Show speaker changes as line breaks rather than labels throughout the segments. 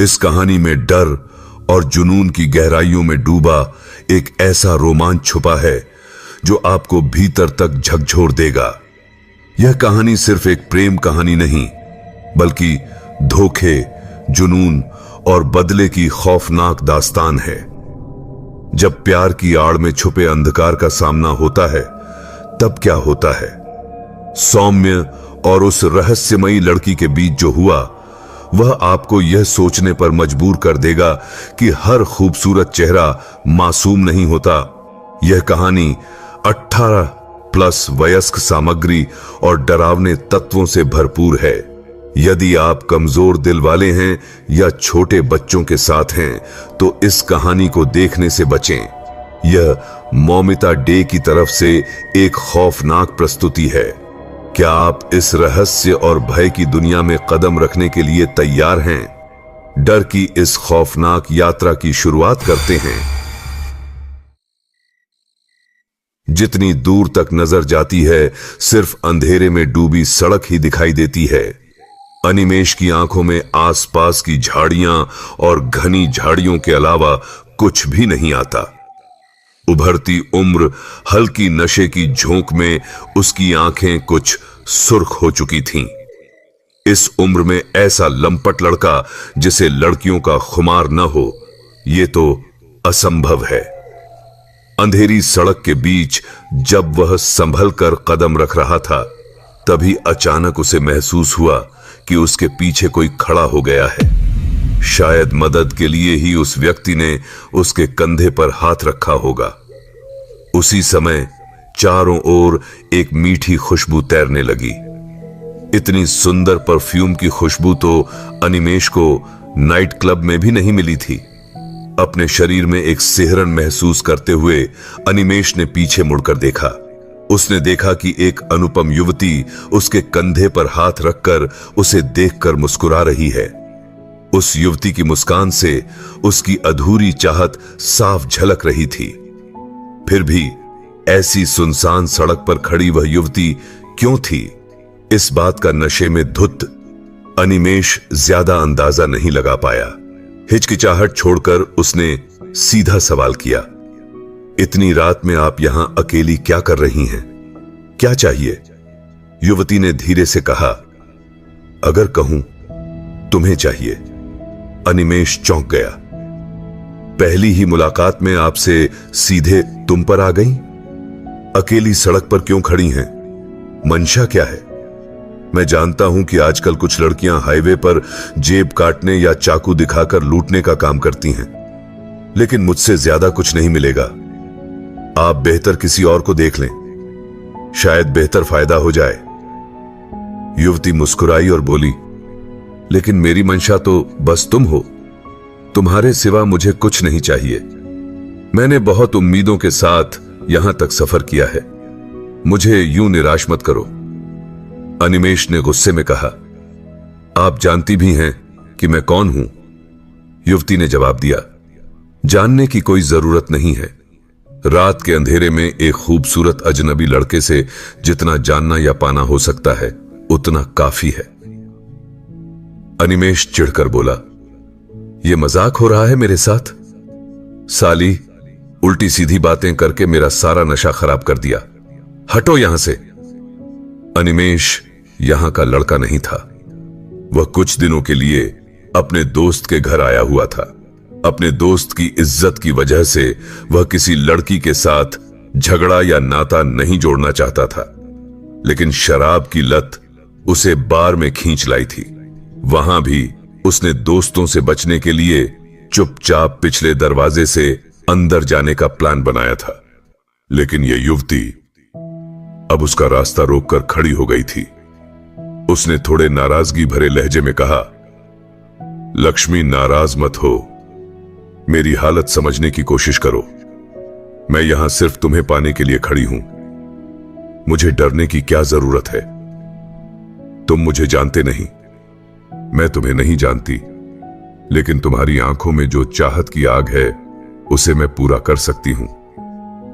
इस कहानी में डर और जुनून की गहराइयों में डूबा एक ऐसा रोमांच छुपा है जो आपको भीतर तक झकझोर देगा। यह कहानी सिर्फ एक प्रेम कहानी नहीं, बल्कि धोखे, जुनून और बदले की खौफनाक दास्तान है। जब प्यार की आड़ में छुपे अंधकार का सामना होता है, तब क्या होता है। सौम्य और उस रहस्यमयी लड़की के बीच जो हुआ, वह आपको यह सोचने पर मजबूर कर देगा कि हर खूबसूरत चेहरा मासूम नहीं होता। यह कहानी 18+ वयस्क सामग्री और डरावने तत्वों से भरपूर है। यदि आप कमजोर दिल वाले हैं या छोटे बच्चों के साथ हैं, तो इस कहानी को देखने से बचें। यह मौमिता डे की तरफ से एक खौफनाक प्रस्तुति है। क्या आप इस रहस्य और भय की दुनिया में कदम रखने के लिए तैयार हैं? डर की इस खौफनाक यात्रा की शुरुआत करते हैं। जितनी दूर तक नजर जाती है, सिर्फ अंधेरे में डूबी सड़क ही दिखाई देती है। अनिमेष की आंखों में आसपास की झाड़ियां और घनी झाड़ियों के अलावा कुछ भी नहीं आता। उभरती उम्र, हल्की नशे की झोंक में उसकी आंखें कुछ सुर्ख हो चुकी थीं। इस उम्र में ऐसा लंपट लड़का जिसे लड़कियों का खुमार न हो, ये तो असंभव है। अंधेरी सड़क के बीच जब वह संभल कर कदम रख रहा था, तभी अचानक उसे महसूस हुआ कि उसके पीछे कोई खड़ा हो गया है। शायद मदद के लिए ही उस व्यक्ति ने उसके कंधे पर हाथ रखा होगा। उसी समय चारों ओर एक मीठी खुशबू तैरने लगी। इतनी सुंदर परफ्यूम की खुशबू तो अनिमेष को नाइट क्लब में भी नहीं मिली थी। अपने शरीर में एक सिहरन महसूस करते हुए अनिमेष ने पीछे मुड़कर देखा। उसने देखा कि एक अनुपम युवती उसके कंधे पर हाथ रखकर उसे देखकर मुस्कुरा रही है। उस युवती की मुस्कान से उसकी अधूरी चाहत साफ झलक रही थी। फिर भी ऐसी सुनसान सड़क पर खड़ी वह युवती क्यों थी, इस बात का नशे में धुत अनिमेष ज्यादा अंदाजा नहीं लगा पाया। हिचकिचाहट छोड़कर उसने सीधा सवाल किया, इतनी रात में आप यहां अकेली क्या कर रही हैं? क्या चाहिए? युवती ने धीरे से कहा, अगर कहूं तुम्हें चाहिए। अनिमेष चौंक गया। पहली ही मुलाकात में आपसे सीधे तुम पर आ गई? अकेली सड़क पर क्यों खड़ी हैं? मंशा क्या है? मैं जानता हूं कि आजकल कुछ लड़कियां हाईवे पर जेब काटने या चाकू दिखाकर लूटने का काम करती हैं, लेकिन मुझसे ज्यादा कुछ नहीं मिलेगा। आप बेहतर किसी और को देख लें, शायद बेहतर फायदा हो जाए। युवती मुस्कुराई और बोली, लेकिन मेरी मंशा तो बस तुम हो। तुम्हारे सिवा मुझे कुछ नहीं चाहिए। मैंने बहुत उम्मीदों के साथ यहां तक सफर किया है। मुझे यूं निराश मत करो। अनिमेष ने गुस्से में कहा, आप जानती भी हैं कि मैं कौन हूं। युवती ने जवाब दिया, जानने की कोई जरूरत नहीं है। रात के अंधेरे में एक खूबसूरत अजनबी लड़के से जितना जानना या पाना हो सकता है, उतना काफी है। अनिमेष चिढ़कर बोला, यह मजाक हो रहा है मेरे साथ? साली, उल्टी सीधी बातें करके मेरा सारा नशा खराब कर दिया। हटो यहां से। अनिमेष यहां का लड़का नहीं था। वह कुछ दिनों के लिए अपने दोस्त के घर आया हुआ था। अपने दोस्त की इज्जत की वजह से वह किसी लड़की के साथ झगड़ा या नाता नहीं जोड़ना चाहता था, लेकिन शराब की लत उसे बार में खींच लाई थी। वहां भी उसने दोस्तों से बचने के लिए चुपचाप पिछले दरवाजे से अंदर जाने का प्लान बनाया था, लेकिन यह युवती अब उसका रास्ता रोककर खड़ी हो गई थी। उसने थोड़े नाराजगी भरे लहजे में कहा, लक्ष्मी, नाराज मत हो। मेरी हालत समझने की कोशिश करो। मैं यहां सिर्फ तुम्हें पाने के लिए खड़ी हूं। मुझे डरने की क्या जरूरत है? तुम मुझे जानते नहीं, मैं तुम्हें नहीं जानती, लेकिन तुम्हारी आंखों में जो चाहत की आग है, उसे मैं पूरा कर सकती हूं।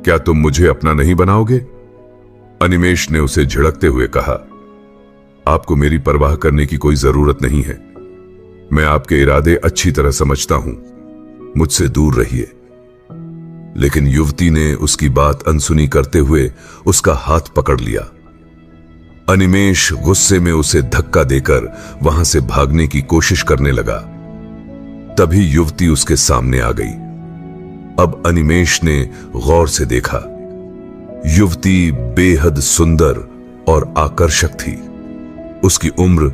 क्या तुम मुझे अपना नहीं बनाओगे? अनिमेष ने उसे झिड़कते हुए कहा, आपको मेरी परवाह करने की कोई जरूरत नहीं है। मैं आपके इरादे अच्छी तरह समझता हूं, मुझसे दूर रहिए। लेकिन युवती ने उसकी बात अनसुनी करते हुए उसका हाथ पकड़ लिया। अनिमेष गुस्से में उसे धक्का देकर वहां से भागने की कोशिश करने लगा। तभी युवती उसके सामने आ गई। अब अनिमेष ने गौर से देखा। युवती बेहद सुंदर और आकर्षक थी। उसकी उम्र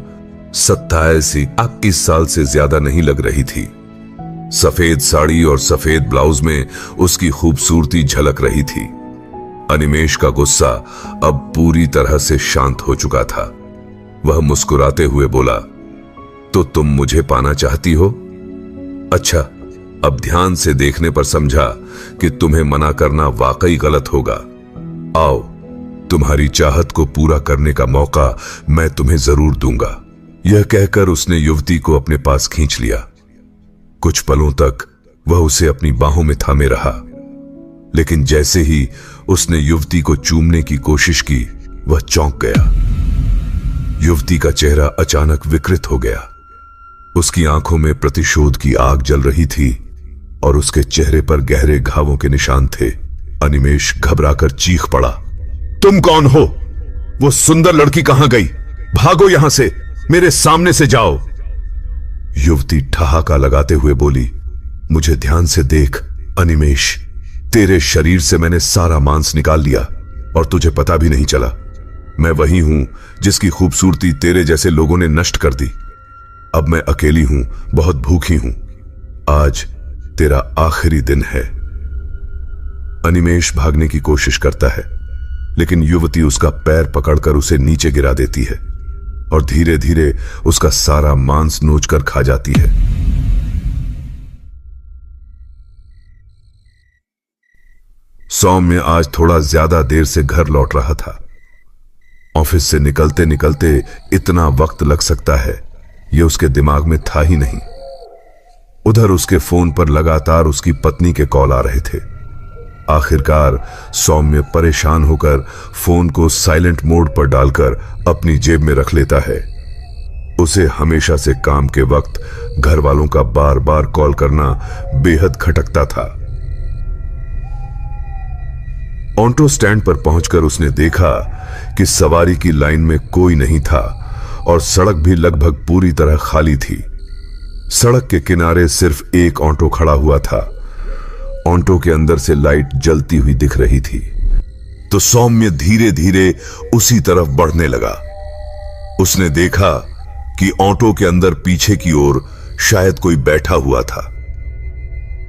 27-21 साल से ज्यादा नहीं लग रही थी। सफेद साड़ी और सफेद ब्लाउज में उसकी खूबसूरती झलक रही थी। अनिमेष का गुस्सा अब पूरी तरह से शांत हो चुका था। वह मुस्कुराते हुए बोला, तो तुम मुझे पाना चाहती हो? अच्छा, अब ध्यान से देखने पर समझा कि तुम्हें मना करना वाकई गलत होगा। आओ, तुम्हारी चाहत को पूरा करने का मौका मैं तुम्हें जरूर दूंगा। यह कहकर उसने युवती को अपने पास खींच लिया। कुछ पलों तक वह उसे अपनी बाहों में थामे रहा, लेकिन जैसे ही उसने युवती को चूमने की कोशिश की, वह चौंक गया। युवती का चेहरा अचानक विकृत हो गया। उसकी आंखों में प्रतिशोध की आग जल रही थी और उसके चेहरे पर गहरे घावों के निशान थे। अनिमेष घबराकर चीख पड़ा, तुम कौन हो? वो सुंदर लड़की कहां गई? भागो यहां से, मेरे सामने से जाओ। युवती ठहाका लगाते हुए बोली, मुझे ध्यान से देख अनिमेष, तेरे शरीर से मैंने सारा मांस निकाल लिया और तुझे पता भी नहीं चला। मैं वही हूं जिसकी खूबसूरती तेरे जैसे लोगों ने नष्ट कर दी। अब मैं अकेली हूं, बहुत भूखी हूं। आज तेरा आखिरी दिन है। अनिमेष भागने की कोशिश करता है, लेकिन युवती उसका पैर पकड़कर उसे नीचे गिरा देती है और धीरे धीरे उसका सारा मांस नोचकर खा जाती है। सौम्य आज थोड़ा ज्यादा देर से घर लौट रहा था। ऑफिस से निकलते निकलते इतना वक्त लग सकता है, यह उसके दिमाग में था ही नहीं। उधर उसके फोन पर लगातार उसकी पत्नी के कॉल आ रहे थे। आखिरकार सौम्य परेशान होकर फोन को साइलेंट मोड पर डालकर अपनी जेब में रख लेता है। उसे हमेशा से काम के वक्त घर वालों का बार बार कॉल करना बेहद खटकता था। ऑटो स्टैंड पर पहुंचकर उसने देखा कि सवारी की लाइन में कोई नहीं था और सड़क भी लगभग पूरी तरह खाली थी। सड़क के किनारे सिर्फ एक ऑटो खड़ा हुआ था। ऑटो के अंदर से लाइट जलती हुई दिख रही थी, तो सौम्य धीरे धीरे उसी तरफ बढ़ने लगा। उसने देखा कि ऑटो के अंदर पीछे की ओर शायद कोई बैठा हुआ था।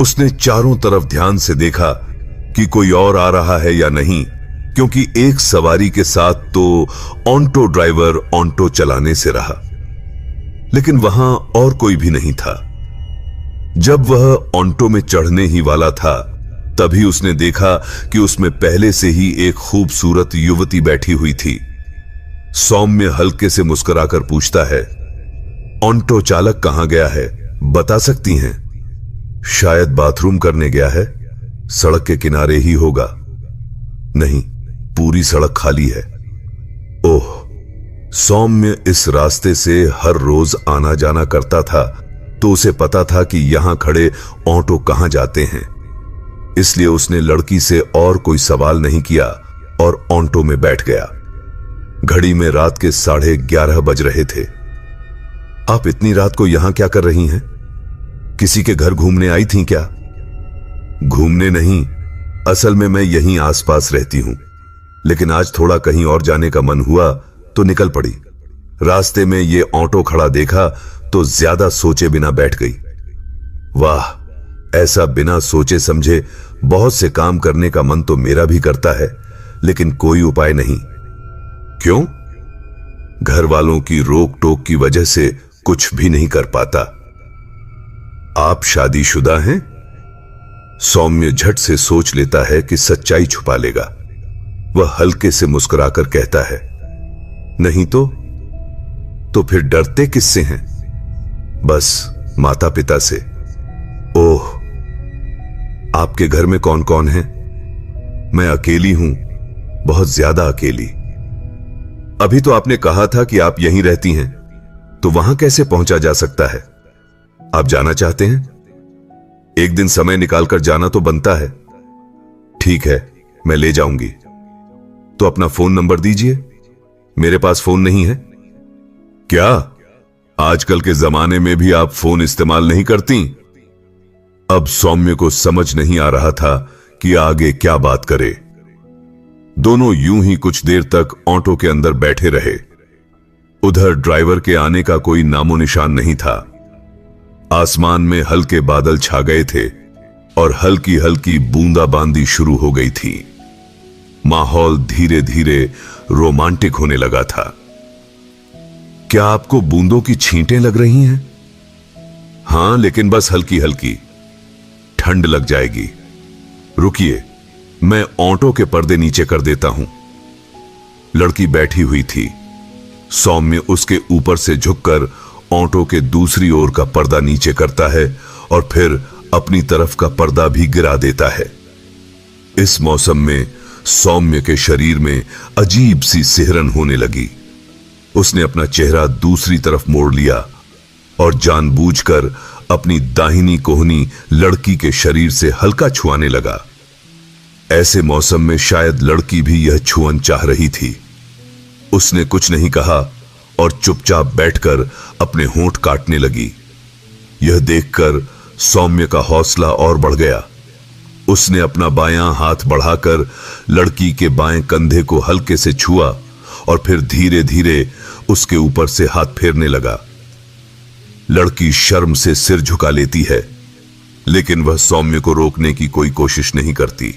उसने चारों तरफ ध्यान से देखा कि कोई और आ रहा है या नहीं, क्योंकि एक सवारी के साथ तो ऑटो ड्राइवर ऑटो चलाने से रहा, लेकिन वहां और कोई भी नहीं था। जब वह ऑटो में चढ़ने ही वाला था, तभी उसने देखा कि उसमें पहले से ही एक खूबसूरत युवती बैठी हुई थी। सौम्य हल्के से मुस्कुराकर पूछता है, ऑटो चालक कहां गया है, बता सकती हैं? शायद बाथरूम करने गया है, सड़क के किनारे ही होगा। नहीं, पूरी सड़क खाली है। ओह, सौम्य इस रास्ते से हर रोज आना जाना करता था, तो उसे पता था कि यहां खड़े ऑटो कहां जाते हैं। इसलिए उसने लड़की से और कोई सवाल नहीं किया और ऑटो में बैठ गया। घड़ी में रात के 11:30 बज रहे थे। आप इतनी रात को यहां क्या कर रही हैं? किसी के घर घूमने आई थी क्या? घूमने नहीं, असल में मैं यहीं आसपास रहती हूं, लेकिन आज थोड़ा कहीं और जाने का मन हुआ तो निकल पड़ी। रास्ते में ये ऑटो खड़ा देखा तो ज्यादा सोचे बिना बैठ गई। वाह, ऐसा बिना सोचे समझे बहुत से काम करने का मन तो मेरा भी करता है, लेकिन कोई उपाय नहीं। क्यों? घर वालों की रोक टोक की वजह से कुछ भी नहीं कर पाता। आप शादीशुदा हैं? सौम्य झट से सोच लेता है कि सच्चाई छुपा लेगा। वह हल्के से मुस्कुराकर कहता है, नहीं तो फिर डरते किससे हैं? बस माता पिता से। ओह, आपके घर में कौन कौन है? मैं अकेली हूं, बहुत ज्यादा अकेली। अभी तो आपने कहा था कि आप यहीं रहती हैं, तो वहां कैसे पहुंचा जा सकता है? आप जाना चाहते हैं? एक दिन समय निकालकर जाना तो बनता है। ठीक है, मैं ले जाऊंगी। तो अपना फोन नंबर दीजिए। मेरे पास फोन नहीं है। क्या आजकल के जमाने में भी आप फोन इस्तेमाल नहीं करती? अब सौम्य को समझ नहीं आ रहा था कि आगे क्या बात करे। दोनों यूं ही कुछ देर तक ऑटो के अंदर बैठे रहे। उधर ड्राइवर के आने का कोई नामो निशान नहीं था। आसमान में हल्के बादल छा गए थे और हल्की हल्की बूंदाबांदी शुरू हो गई थी। माहौल धीरे धीरे रोमांटिक होने लगा था। क्या आपको बूंदों की छींटें लग रही हैं? हां, लेकिन बस हल्की हल्की। ठंड लग जाएगी। रुकिए, मैं ऑटो के पर्दे नीचे कर देता हूं। लड़की बैठी हुई थी। सौम्य उसके ऊपर से झुककर ऑटो के दूसरी ओर का पर्दा नीचे करता है और फिर अपनी तरफ का पर्दा भी गिरा देता है। इस मौसम में सौम्य के शरीर में अजीब सी सिहरन होने लगी। उसने अपना चेहरा दूसरी तरफ मोड़ लिया और जानबूझकर अपनी दाहिनी कोहनी लड़की के शरीर से हल्का छुआने लगा। ऐसे मौसम में शायद लड़की भी यह छुअन चाह रही थी। उसने कुछ नहीं कहा और चुपचाप बैठकर अपने होंठ काटने लगी। यह देखकर सौम्य का हौसला और बढ़ गया। उसने अपना बायां हाथ बढ़ाकर लड़की के बाएं कंधे को हल्के से छुआ और फिर धीरे धीरे उसके ऊपर से हाथ फेरने लगा। लड़की शर्म से सिर झुका लेती है, लेकिन वह सौम्य को रोकने की कोई कोशिश नहीं करती।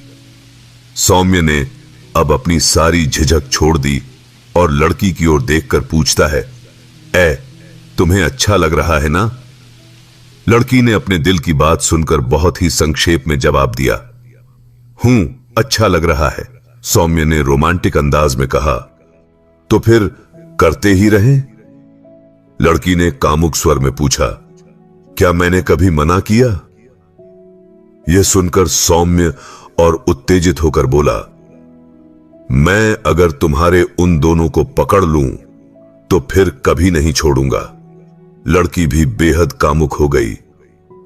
सौम्य ने अब अपनी सारी झिझक छोड़ दी और लड़की की ओर देखकर पूछता है, तुम्हें अच्छा लग रहा है ना? लड़की ने अपने दिल की बात सुनकर बहुत ही संक्षेप में जवाब दिया, अच्छा लग रहा है। सौम्य ने रोमांटिक अंदाज में कहा, तो फिर करते ही रहें? लड़की ने कामुक स्वर में पूछा, क्या मैंने कभी मना किया? यह सुनकर सौम्य और उत्तेजित होकर बोला, मैं अगर तुम्हारे उन दोनों को पकड़ लूं तो फिर कभी नहीं छोड़ूंगा। लड़की भी बेहद कामुक हो गई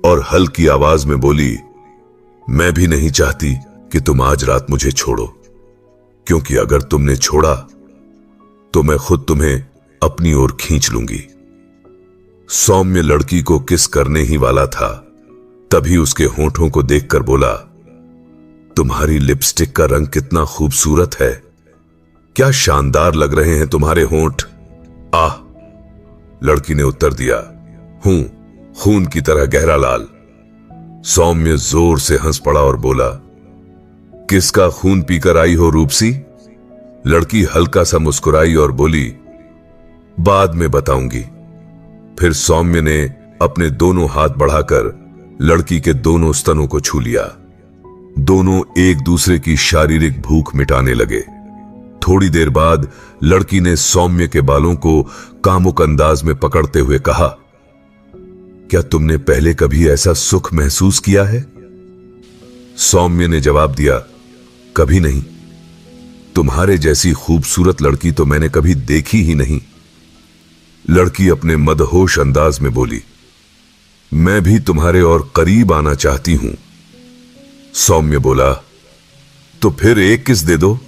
और हल्की आवाज में बोली, मैं भी नहीं चाहती कि तुम आज रात मुझे छोड़ो, क्योंकि अगर तुमने छोड़ा तो मैं खुद तुम्हें अपनी ओर खींच लूंगी। सौम्य लड़की को किस करने ही वाला था, तभी उसके होंठों को देखकर बोला, तुम्हारी लिपस्टिक का रंग कितना खूबसूरत है। क्या शानदार लग रहे हैं तुम्हारे होंठ। आह, लड़की ने उत्तर दिया, खून की तरह गहरा लाल। सौम्य जोर से हंस पड़ा और बोला, किसका खून पीकर आई हो रूपसी? लड़की हल्का सा मुस्कुराई और बोली, बाद में बताऊंगी। फिर सौम्य ने अपने दोनों हाथ बढ़ाकर लड़की के दोनों स्तनों को छू लिया। दोनों एक दूसरे की शारीरिक भूख मिटाने लगे। थोड़ी देर बाद लड़की ने सौम्य के बालों को कामुक अंदाज में पकड़ते हुए कहा, क्या तुमने पहले कभी ऐसा सुख महसूस किया है? सौम्य ने जवाब दिया, कभी नहीं। तुम्हारे जैसी खूबसूरत लड़की तो मैंने कभी देखी ही नहीं। लड़की अपने मदहोश अंदाज में बोली, मैं भी तुम्हारे और करीब आना चाहती हूं। सौम्य बोला, तो फिर एक किस दे दो।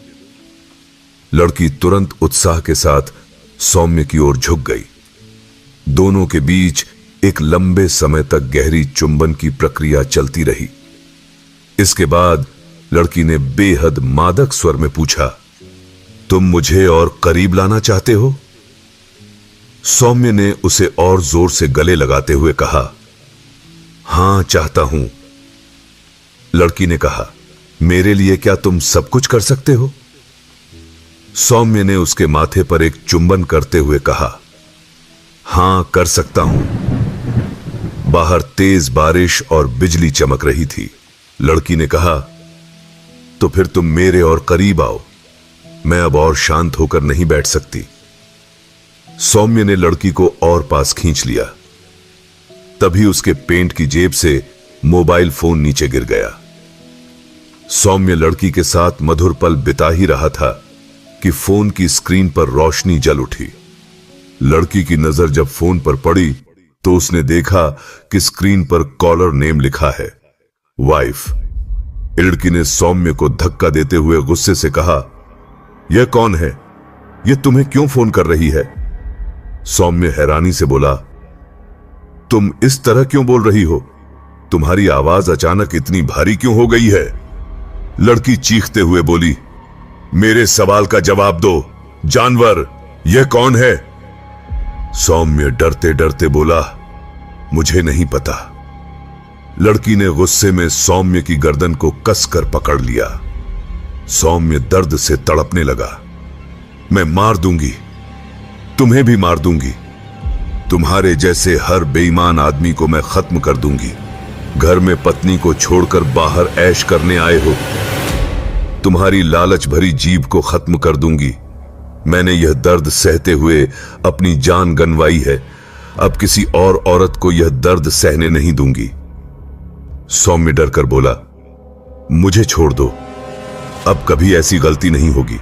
लड़की तुरंत उत्साह के साथ सौम्य की ओर झुक गई। दोनों के बीच एक लंबे समय तक गहरी चुंबन की प्रक्रिया चलती रही। इसके बाद लड़की ने बेहद मादक स्वर में पूछा, तुम मुझे और करीब लाना चाहते हो? सौम्य ने उसे और जोर से गले लगाते हुए कहा, हां, चाहता हूं। लड़की ने कहा, मेरे लिए क्या तुम सब कुछ कर सकते हो? सौम्य ने उसके माथे पर एक चुंबन करते हुए कहा, हां, कर सकता हूं। बाहर तेज बारिश और बिजली चमक रही थी। लड़की ने कहा, तो फिर तुम मेरे और करीब आओ। मैं अब और शांत होकर नहीं बैठ सकती। सौम्य ने लड़की को और पास खींच लिया। तभी उसके पेंट की जेब से मोबाइल फोन नीचे गिर गया। सौम्य लड़की के साथ मधुर पल बिता ही रहा था कि फोन की स्क्रीन पर रोशनी जल उठी। लड़की की नजर जब फोन पर पड़ी तो उसने देखा कि स्क्रीन पर कॉलर नेम लिखा है, वाइफ। इड़की ने सौम्य को धक्का देते हुए गुस्से से कहा, यह कौन है? यह तुम्हें क्यों फोन कर रही है? सौम्य हैरानी से बोला, तुम इस तरह क्यों बोल रही हो? तुम्हारी आवाज अचानक इतनी भारी क्यों हो गई है? लड़की चीखते हुए बोली, मेरे सवाल का जवाब दो, जानवर, यह कौन है? सौम्य डरते डरते बोला, मुझे नहीं पता। लड़की ने गुस्से में सौम्य की गर्दन को कसकर पकड़ लिया। सौम्य दर्द से तड़पने लगा। मैं मार दूंगी, तुम्हें भी मार दूंगी। तुम्हारे जैसे हर बेईमान आदमी को मैं खत्म कर दूंगी। घर में पत्नी को छोड़कर बाहर ऐश करने आए हो। तुम्हारी लालच भरी जीभ को खत्म कर दूंगी। मैंने यह दर्द सहते हुए अपनी जान गंवाई है। अब किसी और औरत को यह दर्द सहने नहीं दूंगी। सौम्य डरकर बोला, मुझे छोड़ दो, अब कभी ऐसी गलती नहीं होगी।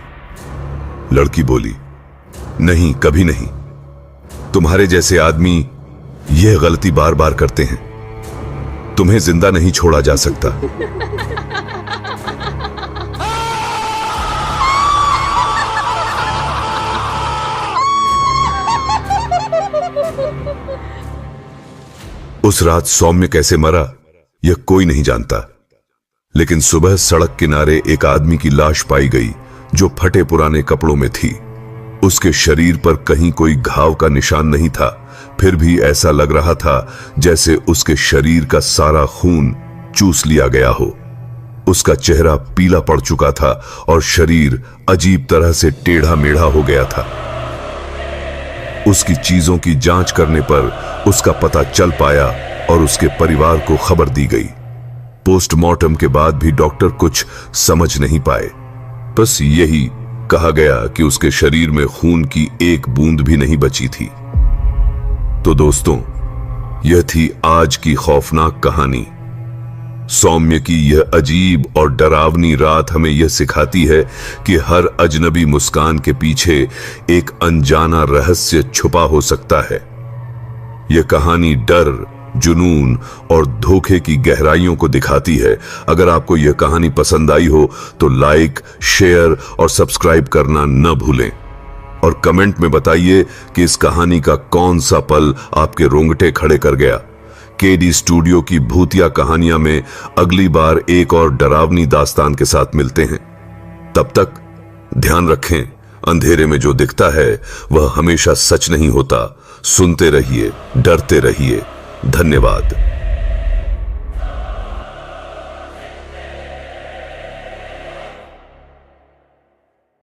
लड़की बोली, नहीं, कभी नहीं। तुम्हारे जैसे आदमी यह गलती बार बार करते हैं। तुम्हें जिंदा नहीं छोड़ा जा सकता। उस रात सौम्य कैसे मरा यह कोई नहीं जानता, लेकिन सुबह सड़क किनारे एक आदमी की लाश पाई गई जो फटे पुराने कपड़ों में थी। उसके शरीर पर कहीं कोई घाव का निशान नहीं था, फिर भी ऐसा लग रहा था जैसे उसके शरीर का सारा खून चूस लिया गया हो। उसका चेहरा पीला पड़ चुका था और शरीर अजीब तरह से टेढ़ा मेढ़ा हो गया था। उसकी चीजों की जांच करने पर उसका पता चल पाया और उसके परिवार को खबर दी गई। पोस्टमार्टम के बाद भी डॉक्टर कुछ समझ नहीं पाए। बस यही कहा गया कि उसके शरीर में खून की एक बूंद भी नहीं बची थी। तो दोस्तों, यह थी आज की खौफनाक कहानी। सौम्य की यह अजीब और डरावनी रात हमें यह सिखाती है कि हर अजनबी मुस्कान के पीछे एक अनजाना रहस्य छुपा हो सकता है। यह कहानी डर, जुनून और धोखे की गहराइयों को दिखाती है। अगर आपको यह कहानी पसंद आई हो तो लाइक, शेयर और सब्सक्राइब करना न भूलें और कमेंट में बताइए कि इस कहानी का कौन सा पल आपके रोंगटे खड़े कर गया। केडी स्टूडियो की भूतिया कहानियां में अगली बार एक और डरावनी दास्तान के साथ मिलते हैं। तब तक ध्यान रखें, अंधेरे में जो दिखता है वह हमेशा सच नहीं होता। सुनते रहिए, डरते रहिए। धन्यवाद।